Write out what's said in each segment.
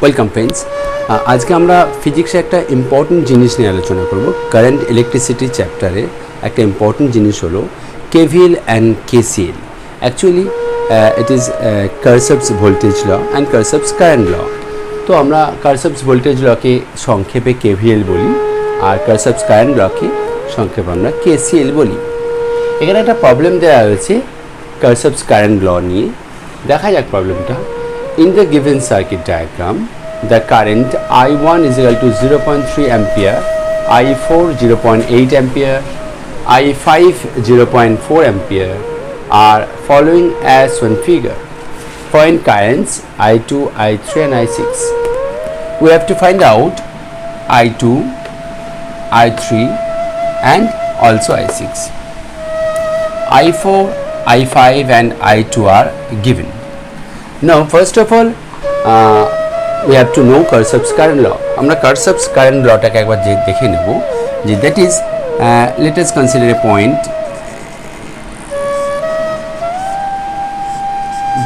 Welcome friends. আজকে আমরা ফিজিক্সে একটা ইম্পর্টেন্ট জিনিস নিয়ে আলোচনা করব। কারেন্ট ইলেকট্রিসিটি চ্যাপ্টারে একটা ইম্পর্টেন্ট জিনিস হলো KVL and KCL. Actually it is Kirchhoff's voltage law and Kirchhoff's current law. তো আমরা কারশফস ভোল্টেজ লকে সংক্ষেপে কেভিএল বলি, আর কারশফস কারেন্ট লকে সংক্ষেপে আমরা কেসিএল বলি। এখানে একটা প্রবলেম দেওয়া হয়েছে কারশফস কারেন্ট ল নিয়ে। দেখা যাক প্রবলেমটা। In the given circuit diagram, the current I1 is equal to 0.3 ampere, I4 0.8 ampere, I5 0.4 ampere are following as one figure. Find currents I2, I3 and I6. We have to find out I2, I3 and also I6. I4, I5 and I2 are given. Now first of all we have to know Kirchhoff's current law. আমরা Kirchhoff's current law টাকে একবার দেখে নেব যে that is let us consider a point.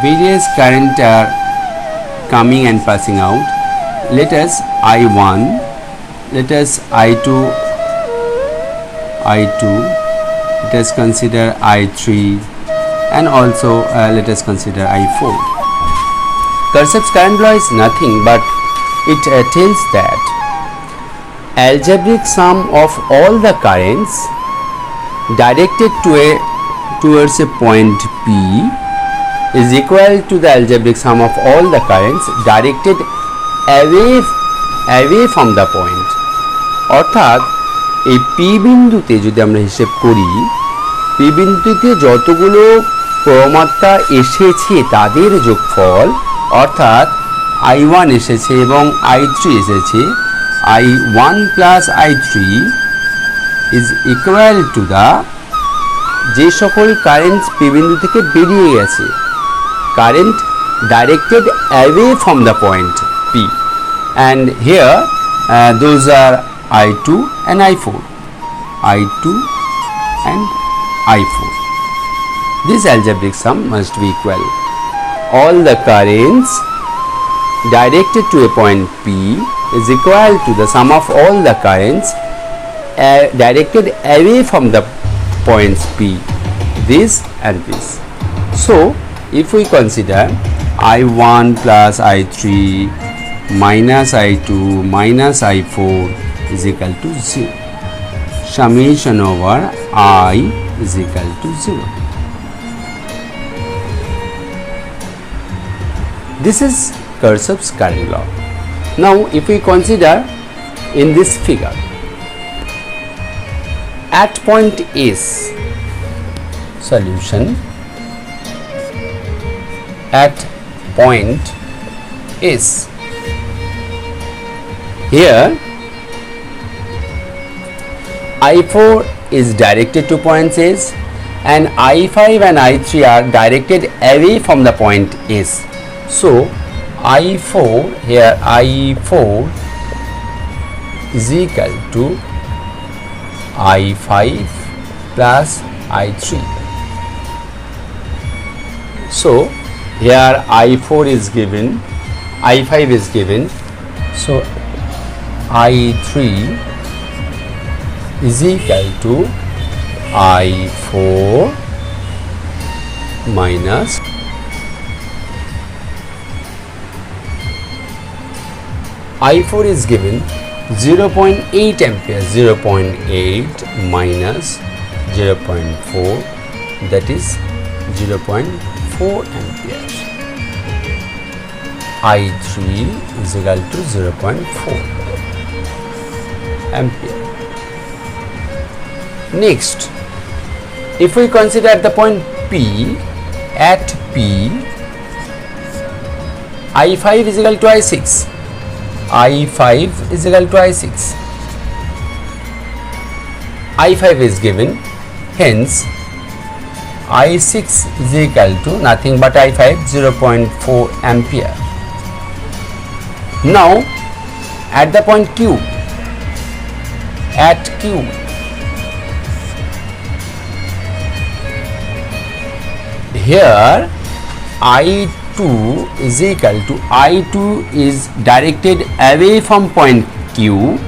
Various current are coming and passing out. Let us I1, let us I2, let us consider I3 and also let us consider I4. Kirchhoff's current law is nothing but it tells that algebraic sum of all the currents directed towards a point P is equal to the algebraic sum of all the currents directed away from the point. অর্থাৎ এই P বিন্দুতে যদি আমরা হিসেব করি, P বিন্দুতে যতগুলো প্রমাত্রা এসেছে তাদের যোগফল, অর্থাৎ I1 এসেছে এবং I3 এসেছে, I1 plus I3 is equal to the যে সকল কারেন্ট পি বিন্দু থেকে বেরিয়ে গেছে, current directed away from the point P, and here those are I2 and I4, I2 and I4. This algebraic sum must be equal. All the currents directed to a point P is equal to the sum of all the currents directed away from the points P, this and this. So if we consider I1 plus I3 minus I2 minus I4 is equal to 0, summation over I is equal to 0. This is Kirchhoff's current law. Now if we consider in this figure, at point S, solution at point S, here I4 is directed to point S and I5 and I3 are directed away from the point S. So I4, here I4 is equal to I5 plus I3. So here I4 is given, I5 is given, so I3 is equal to I4 minus I4 is given 0.8 ampere, 0.8 minus 0.4, that is 0.4 ampere. I3 is equal to 0.4 ampere. Next, if we consider at the point P, at P, I5 is equal to I6, I5 is equal to I6, I5 is given, hence I6 is equal to nothing but I5, 0.4 ampere. Now at the point Q, at Q, here I2 I2 is equal to I2 is directed away from point Q,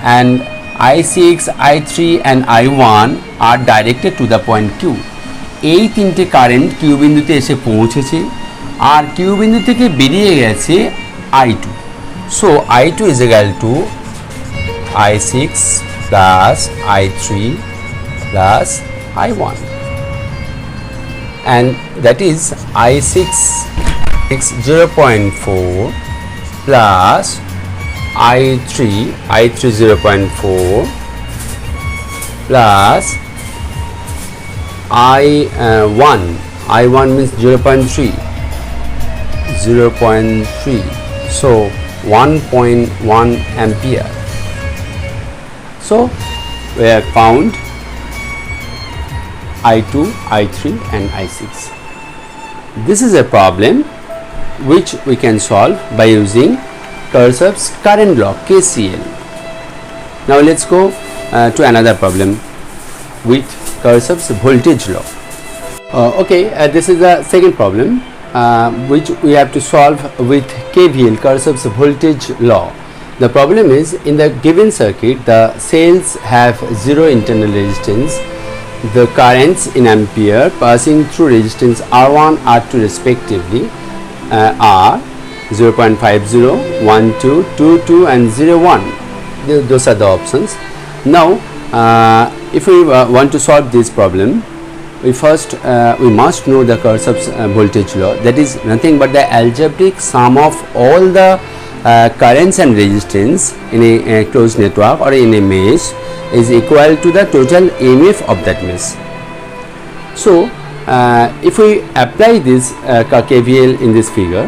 and I6, I3 and I1 are directed to the point Q. এই তিনটে current Q বিন্দুতে এসে পৌঁছেছে আর Q বিন্দু থেকে বেরিয়ে গেছে I2. So I2 is equal to I6 plus I3 plus I1, and that is I6 is 0.4 plus I3 0.4 plus I1 means 0.3, so 1.1 ampere. So we have found I2, I3 and I6. This is a problem which we can solve by using Kirchhoff's current law, KCL. Now let's go to another problem with Kirchhoff's voltage law. This is the second problem which we have to solve with KVL, Kirchhoff's voltage law. The problem is, in the given circuit the cells have zero internal resistance. The currents in ampere passing through resistance R1, R2 respectively are 0.50, 12, 22 and 01. Those are the options. Now if we want to solve this problem, we must know the Kirchhoff's voltage law. That is nothing but the algebraic sum of all the currents and resistance in a closed network or in a mesh is equal to the total EMF of that mesh. So if we apply this KVL in this figure,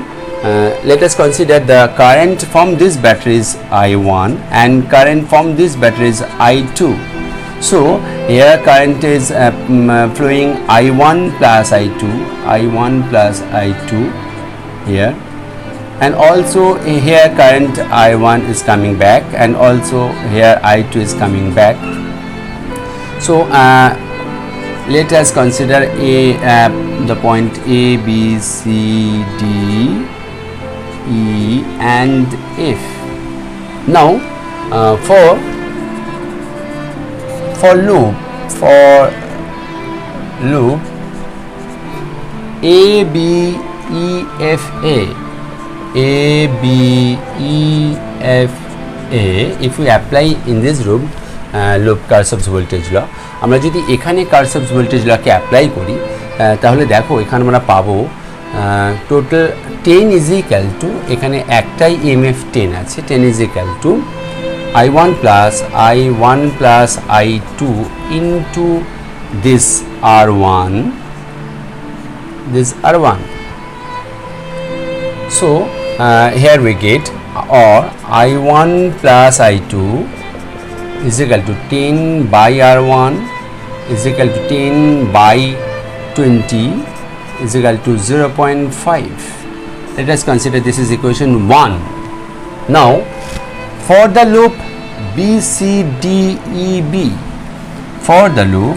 let us consider the current from this battery is I1 and current from this battery is I2. So here current is flowing I1 plus I2 here, and also here current I1 is coming back, and also here I2 is coming back. So let us consider the point A, B, C, D, E and F. Now for loop A, B, E, F, A, if we apply in this loop Kirchhoff's voltage law, আমরা যদি এখানে Kirchhoff's voltage law কে apply করি তাহলে দেখো এখানে আমরা পাবো total 10 is equal to, এখানে একটাই EMF 10 আছে, 10 is equal to I1 plus I2 into this R1. So here we get, or I1 plus I2 is equal to 10 by R1 is equal to 10 by 20 is equal to 0.5. Let us consider this is equation 1. Now for the loop BCDEB, for the loop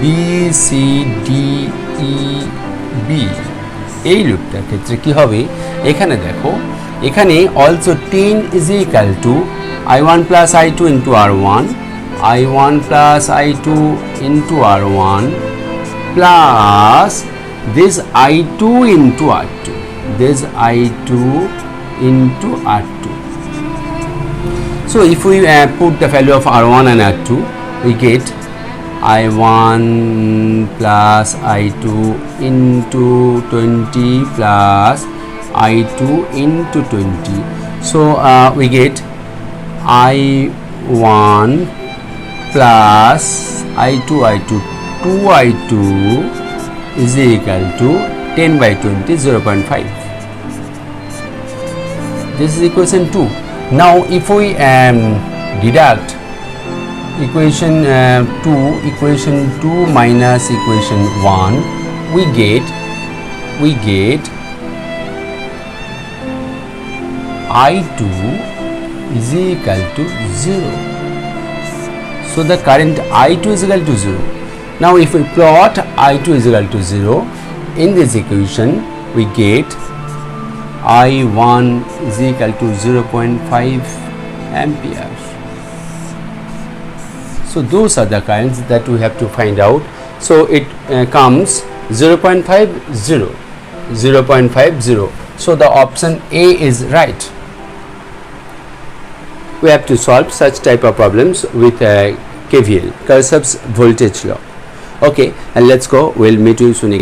BCDEB, এই লুপটার ক্ষেত্রে কি হবে, এখানে দেখো এখানে also 10 is equal to I1 plus I2 into R1, I1 plus I2 into R1 plus this I2 into R2, this I2 into R2. So if we put the value of R1 and R2, we get I1 plus I2 into 20 plus I2 into 20. So we get I1 plus I2 2I2 is equal to 10 by 20, 0.5. This is equation 2. Now if we deduct equation 2 minus equation 1, we get I2 is equal to 0. So the current I2 is equal to 0. Now if we plot I2 is equal to 0. In this equation we get I1 is equal to 0.5 ampere. So those are the currents that we have to find out. So it comes 0.50. So the option A is right. We have to solve such type of problems with KVL, Kirchhoff's voltage law. Okay, and let's go. We'll meet you soon.